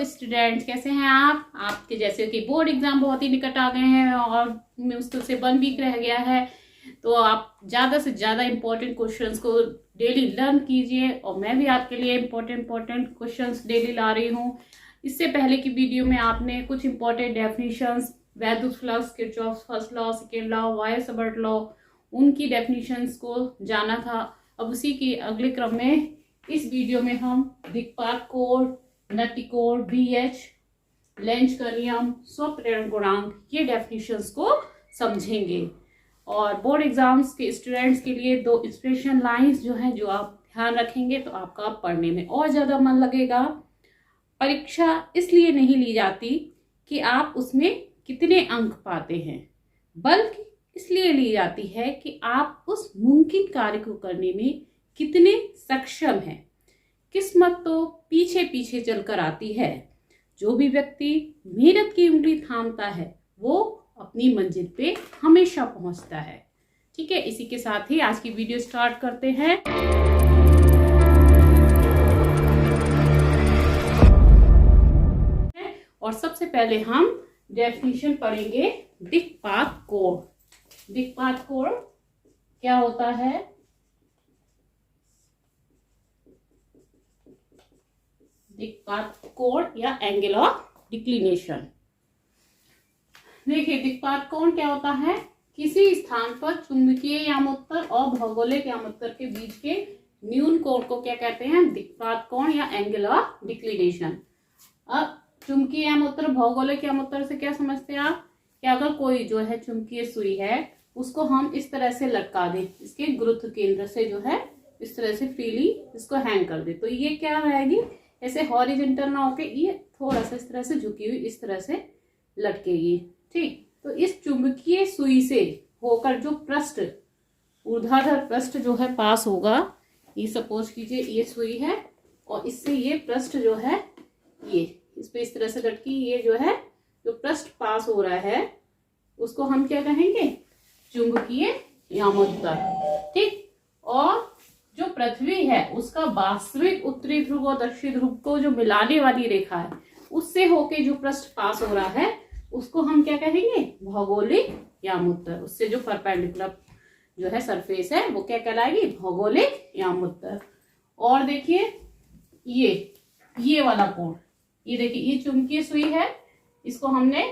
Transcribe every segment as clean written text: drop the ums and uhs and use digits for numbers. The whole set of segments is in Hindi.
स्टूडेंट्स, कैसे हैं आप? आपके जैसे कि बोर्ड एग्जाम बहुत ही निकट आ गए हैं और मुश्किल से 1 वीक रह गया है, तो आप ज़्यादा से ज़्यादा इम्पोर्टेंट क्वेश्चंस को डेली लर्न कीजिए। और मैं भी आपके लिए इम्पोर्टेंट क्वेश्चंस डेली ला रही हूँ। इससे पहले की वीडियो में आपने कुछ इम्पोर्टेंट डेफिनेशंस, वैद्युत flux, Kirchhoff first law, second law, wires-hertz law, उनकी डेफिनेशंस को जाना था। अब उसी के अगले क्रम में इस वीडियो में हम दिक्पात कोण, नति कोण, BH, लेंज का नियम, स्वप्रेरण गुणांक, ये डेफिनेशंस को समझेंगे। और बोर्ड एग्जाम्स के स्टूडेंट्स के लिए 2 इंस्पिरेशन लाइंस जो हैं, जो आप ध्यान रखेंगे तो आपका पढ़ने में और ज़्यादा मन लगेगा। परीक्षा इसलिए नहीं ली जाती कि आप उसमें कितने अंक पाते हैं, बल्कि इसलिए ली जाती है कि आप उस मुमकिन कार्य को करने में कितने सक्षम हैं। किस्मत तो पीछे पीछे चलकर आती है। जो भी व्यक्ति मेहनत की उंगली थामता है वो अपनी मंजिल पे हमेशा पहुंचता है। ठीक है, इसी के साथ ही आज की वीडियो स्टार्ट करते हैं। और सबसे पहले हम डेफिनेशन पढ़ेंगे दिक्पात कोण। दिक्पात कोण क्या होता है? दिक्पात कोण या एंगल ऑफ डिक्लिनेशन। देखिए, दिक्पात कोण क्या होता है? किसी स्थान पर चुंबकीय यामोत्तर और भौगोलिक यामोत्तर के बीच के न्यून कोण को क्या कहते हैं? दिक्पात कोण या एंगल ऑफ डिक्लिनेशन। अब चुंबकीय यामोत्तर, भौगोलिक यामोत्तर से क्या समझते हैं आप? कि अगर कोई जो है चुंबकीय सुई है, उसको हम इस तरह से लटका दें, इसके गुरुत्व केंद्र से जो है इस तरह से फ्रीली इसको हैंग कर दे, तो ये क्या रहेगी? ऐसे हॉरिजॉन्टल ना होके ये थोड़ा सा इस तरह से झुकी हुई इस तरह से लटकेगी। ठीक, तो इस चुंबकीय सुई से होकर जो पृष्ठ, ऊर्ध्वाधर पृष्ठ जो है पास होगा, ये सपोज कीजिए ये सुई है और इससे ये पृष्ठ जो है ये इस पे इस तरह से लटकी, ये जो है जो पृष्ठ पास हो रहा है उसको हम क्या कहेंगे? चुंबकीय यामोत्तर। ठीक, और जो पृथ्वी है उसका वास्तविक उत्तरी ध्रुव और दक्षिणी ध्रुव को जो मिलाने वाली रेखा है, उससे होके जो पृष्ठ पास हो रहा है उसको हम क्या कहेंगे? भौगोलिक यामोत्तर। उससे जो परपेंडिकुलर जो है सरफेस है वो क्या कहलाएगी? भौगोलिक यामोत्तर। और देखिए ये वाला कोण, ये देखिए ये चुंबकीय सुई है, इसको हमने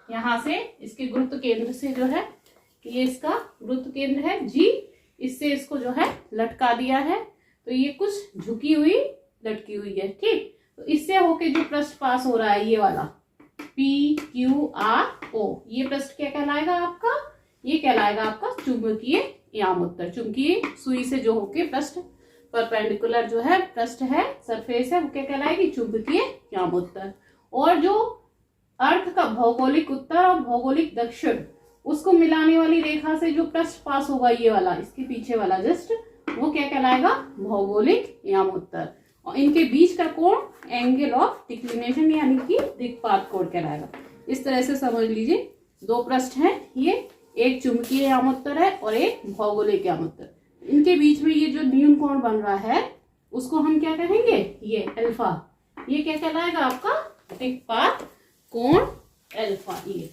यहां से इसके गुरुत्व केंद्र से जो है, ये इसका गुरुत्व केंद्र है G, इससे इसको जो है लटका दिया है, तो ये कुछ झुकी हुई लटकी हुई है। ठीक, तो इससे होके जो पृष्ठ पास हो रहा है ये वाला PQRO, ये पृष्ठ क्या कहलाएगा आपका? ये कहलाएगा आपका चुंबकीय यामोत्तर। चुंबकीय सुई से जो होके पृष्ठ परपेंडिकुलर जो है पृष्ठ है, सरफेस है, वो क्या कहलाएगी? चुंबकीय यामोत्तर। और जो अर्थ का भौगोलिक उत्तर और भौगोलिक दक्षिण, उसको मिलाने वाली रेखा से जो पृष्ठ पास होगा ये वाला, इसके पीछे वाला जस्ट, वो क्या कहलाएगा? भौगोलिक यामोत्तर। और इनके बीच का कोण एंगल ऑफ डिक्लिनेशन यानी कि दिक्पात कोण कहलाएगा। इस तरह से समझ लीजिए, 2 पृष्ठ हैं, ये एक चुंबकीय यामोत्तर है और एक भौगोलिक यामोत्तर। इनके बीच में ये जो न्यून कोण बन रहा है उसको हम क्या कहेंगे? ये अल्फा। ये क्या कहलाएगा आपका? दिक्पात कोण अल्फा। ये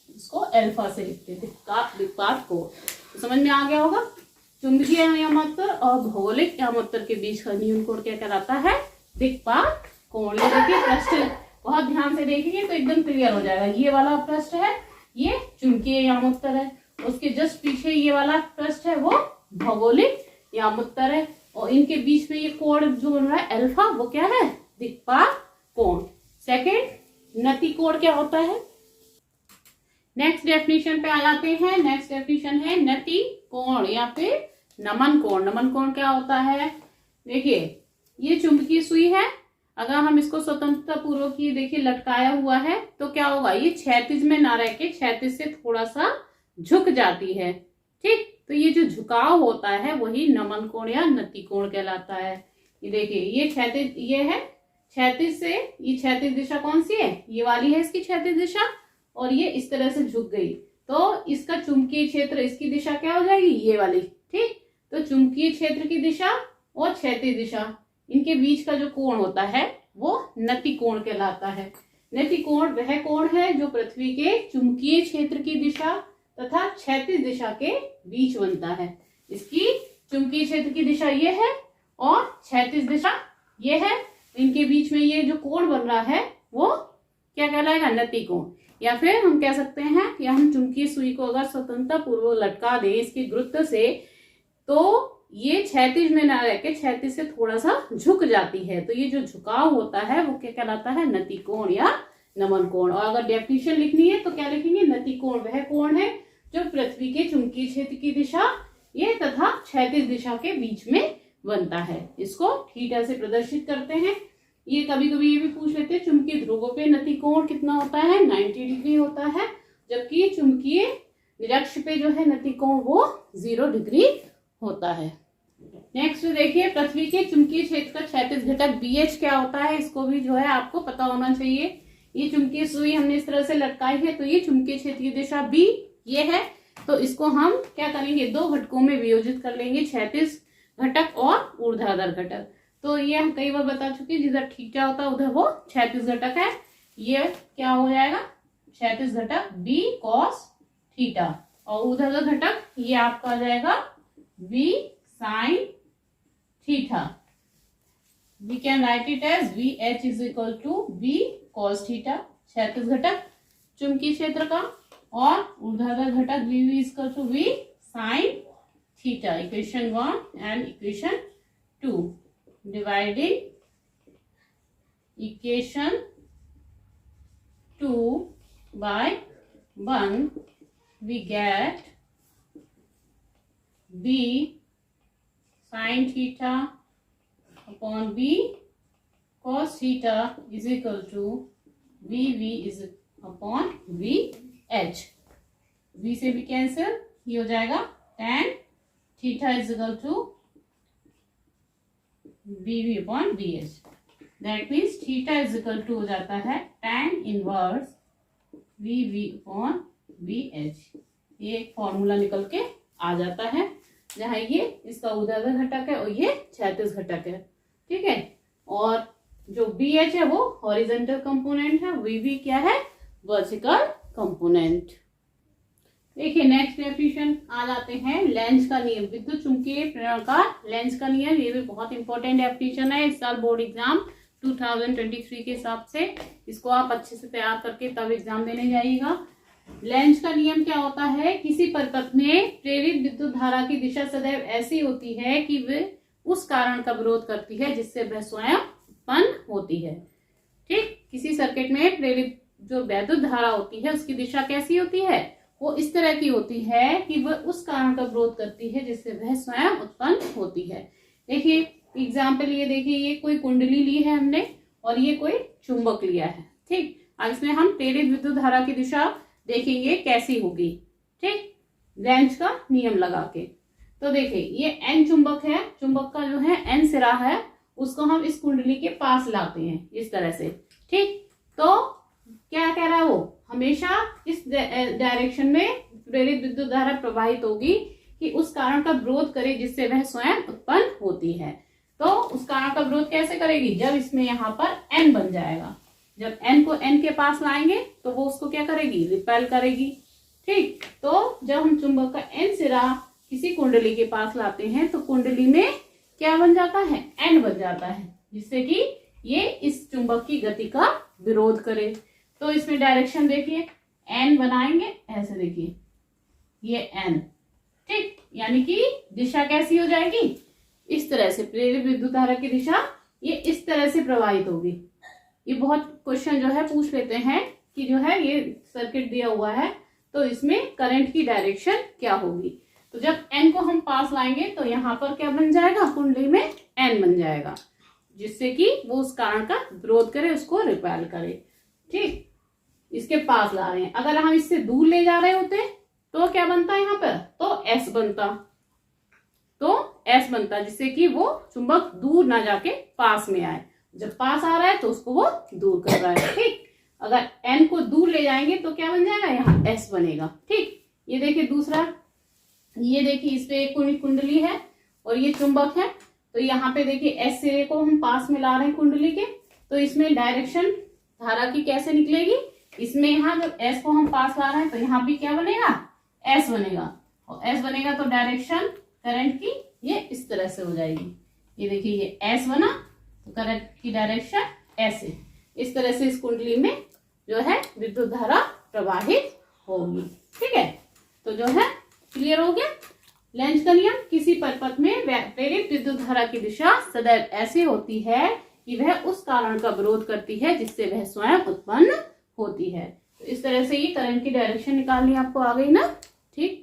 इसको अल्फा से लिखते हैं, दिक्पात कोण। तो समझ में आ गया होगा? चुंबकीय यामोत्तर और भौगोलिक यामोत्तर के बीच का न्यून कोण क्या कहलाता है? दिक्पात कोण। ये देखिए पृष्ठ, बहुत ध्यान से देखेंगे तो एकदम क्लियर हो जाएगा। ये वाला पृष्ठ है, ये चुंबकीय यामोत्तर है, उसके जस्ट पीछे ये वाला पृष्ठ है, वो भौगोलिक यामोत्तर है, और इनके बीच में ये कोण जो बन रहा है अल्फा, वो क्या है? दिक्पात कोण। सेकेंड, नति कोण क्या होता है? नेक्स्ट डेफिनेशन पे आ जाते हैं। नेक्स्ट डेफिनेशन है नति कोण या फिर नमन कोण। नमन कोण क्या होता है? देखिए ये चुंबकीय सुई है, अगर हम इसको स्वतंत्रता पूर्वक ये देखिए लटकाया हुआ है तो क्या होगा? ये क्षैतिज में ना रह के क्षैतिज से थोड़ा सा झुक जाती है। ठीक, तो ये जो झुकाव होता है वही नमन कोण या नति कोण कहलाता है। ये देखिए ये क्षैतिज, ये है क्षैतिज से, ये क्षैतिज दिशा कौन सी है? ये वाली है इसकी क्षैतिज दिशा, और ये इस तरह से झुक गई तो इसका चुंबकीय क्षेत्र, इसकी दिशा क्या हो जाएगी? ये वाली। ठीक, तो चुंबकीय क्षेत्र की दिशा और क्षैतिज दिशा, इनके बीच का जो कोण होता है वो नतिकोण कहलाता है। नतिकोण वह कोण है जो पृथ्वी के चुंबकीय क्षेत्र की दिशा तथा क्षैतिज दिशा के बीच बनता है। इसकी चुंबकीय क्षेत्र की दिशा ये है और क्षैतिज दिशा ये है। इनके बीच में ये जो कोण बन रहा है वो क्या कहलाएगा? नतिकोण। या फिर हम कह सकते हैं कि हम चुंबकीय सुई को अगर स्वतंत्रता पूर्वक लटका दें इसके गुरुत्व से, तो ये क्षैतिज में ना रह के क्षैतिज से थोड़ा सा झुक जाती है। तो ये जो झुकाव होता है वो क्या कहलाता है? नतिकोण या नमन कोण। और अगर डेफिनेशन लिखनी है तो क्या लिखेंगे? नतिकोण वह कोण है जो पृथ्वी के चुंबकीय क्षेत्र की दिशा ये तथा क्षैतिज दिशा के बीच में बनता है। इसको थीटा से प्रदर्शित करते हैं। ये कभी कभी ये भी पूछ लेते हैं चुंबकीय ध्रुवों पे नतिकोण कितना होता है? 90 डिग्री होता है, जबकि चुंबकीय निरक्ष पे जो है नतिकोण वो 0 डिग्री होता है। नेक्स्ट देखिए, पृथ्वी के चुंबकीय क्षेत्र का क्षैतिज घटक BH क्या होता है? इसको भी जो है आपको पता होना चाहिए। ये चुंबकीय सुई हमने इस तरह से लटकाई है, तो ये चुंबकीय क्षेत्र की दिशा B ये है, तो इसको हम क्या करेंगे? 2 घटकों में वियोजित कर लेंगे, क्षैतिज घटक और ऊर्ध्वाधर घटक। तो ये हम कई बार बता चुके हैं, जिधर थीटा होता है उधर वो क्षैतिज घटक है। ये क्या हो जाएगा? क्षैतिज घटक B cos थीटा, और ऊर्ध्वाधर घटक ये आपका आ जाएगा B sin theta. We can write it as VH is equal to B cos theta क्षैतिज घटक चुंबकीय क्षेत्र का, और ऊर्ध्वाधर घटक VV is equal to V sin theta. Equation 1 and equation 2 dividing equation 2 by 1 we get B sin theta upon B cos theta is equal to VV is upon VH। V से भी कैंसिल, ये हो जाएगा tan theta is equal to VV upon VH। That means theta is equal to हो जाता है tan inverse VV upon VH। ये एक फॉर्मूला निकल के आ जाता है, जहाँ ये इसका ऊर्ध्वाधर घटक है और ये क्षैतिज घटक है। ठीक है, और जो BH है वो हॉरिजॉन्टल कंपोनेंट है, VV क्या है? Vertical component. देखिए नेक्स्ट डेफिनेशन आ जाते हैं, लेंज का नियम। विद्युत चुंबकीय प्रेरण का लेंज का नियम, ये भी बहुत इंपॉर्टेंट डेफिनेशन है इस साल बोर्ड एग्जाम 2023 के हिसाब से। इसको आप अच्छे से तैयार करके तब एग्जाम देने जाइएगा। लेंज का नियम क्या होता है? किसी परिपथ में प्रेरित विद्युत धारा की दिशा सदैव ऐसी होती है कि वे उस कारण का विरोध करती है जिससे वह स्वयं उत्पन्न होती है। ठीक, किसी सर्किट में प्रेरित जो विद्युत धारा होती है उसकी दिशा कैसी होती है? वो इस तरह की होती है कि वह उस कारण का विरोध करती है जिससे वह स्वयं उत्पन्न होती है। देखिए एग्जाम्पल, ये देखिए, ये कोई कुंडली ली है हमने और ये कोई चुंबक लिया है। ठीक, अब इसमें हम प्रेरित विद्युत धारा की दिशा देखेंगे कैसी होगी। ठीक, लेंज का नियम लगा के। तो देखिए ये N चुंबक है, चुंबक का जो है N सिरा है, उसको हम इस कुंडली के पास लाते हैं इस तरह से। ठीक, तो क्या कह रहा है वो? हमेशा इस डायरेक्शन में प्रेरित विद्युत धारा प्रवाहित होगी कि उस कारण का विरोध करे जिससे वह स्वयं उत्पन्न होती है। तो उस कारण का विरोध कैसे करेगी? जब इसमें यहाँ पर N बन जाएगा, जब N को N के पास लाएंगे तो वो उसको क्या करेगी? रिपेल करेगी। ठीक, तो जब हम चुंबक का N सिरा किसी कुंडली के पास लाते हैं तो कुंडली में क्या बन जाता है? N बन जाता है, जिससे कि ये इस चुंबक की गति का विरोध करे। तो इसमें डायरेक्शन देखिए, N बनाएंगे ऐसे, देखिए ये N। ठीक, यानी कि दिशा कैसी हो जाएगी? इस तरह से प्रेरित विद्युत धारा की दिशा ये इस तरह से प्रवाहित होगी। ये बहुत क्वेश्चन जो है पूछ लेते हैं कि जो है ये सर्किट दिया हुआ है तो इसमें करंट की डायरेक्शन क्या होगी। तो जब N को हम पास लाएंगे तो यहाँ पर क्या बन जाएगा? कुंडली में N बन जाएगा, जिससे कि वो उस कारण का विरोध करे, उसको रिपेल करे। ठीक, इसके पास ला रहे हैं। अगर हम इससे दूर ले जा रहे होते तो क्या बनता है यहाँ पर? तो S बनता, जिससे कि वो चुंबक दूर ना जाके पास में आए। जब पास आ रहा है तो उसको वो दूर कर रहा है। ठीक, अगर N को दूर ले जाएंगे तो क्या बन जाएगा? यहाँ S बनेगा। ठीक, ये देखिए दूसरा, ये देखिए इस पे एक कुंडली है और ये चुंबक है। तो यहाँ पे देखिए S सिरे को हम पास में ला रहे हैं कुंडली के, तो इसमें डायरेक्शन धारा की कैसे निकलेगी, इसमें यहाँ जब एस को हम पास ला रहे हैं तो यहाँ भी क्या बनेगा, एस बनेगा, और एस बनेगा तो डायरेक्शन करंट की ये इस तरह से हो जाएगी। ये देखिए ये एस बना तो करंट की डायरेक्शन ऐसे, इस तरह से इस कुंडली में जो है विद्युत धारा प्रवाहित होगी। ठीक है, तो जो है क्लियर हो गया। लेंज का नियम, किसी परिपथ में प्रेरित विद्युत धारा की दिशा सदैव ऐसी होती है कि वह उस कारण का विरोध करती है जिससे वह स्वयं उत्पन्न होती है। तो इस तरह से ये करंट की डायरेक्शन निकालनी आपको आ गई ना। ठीक।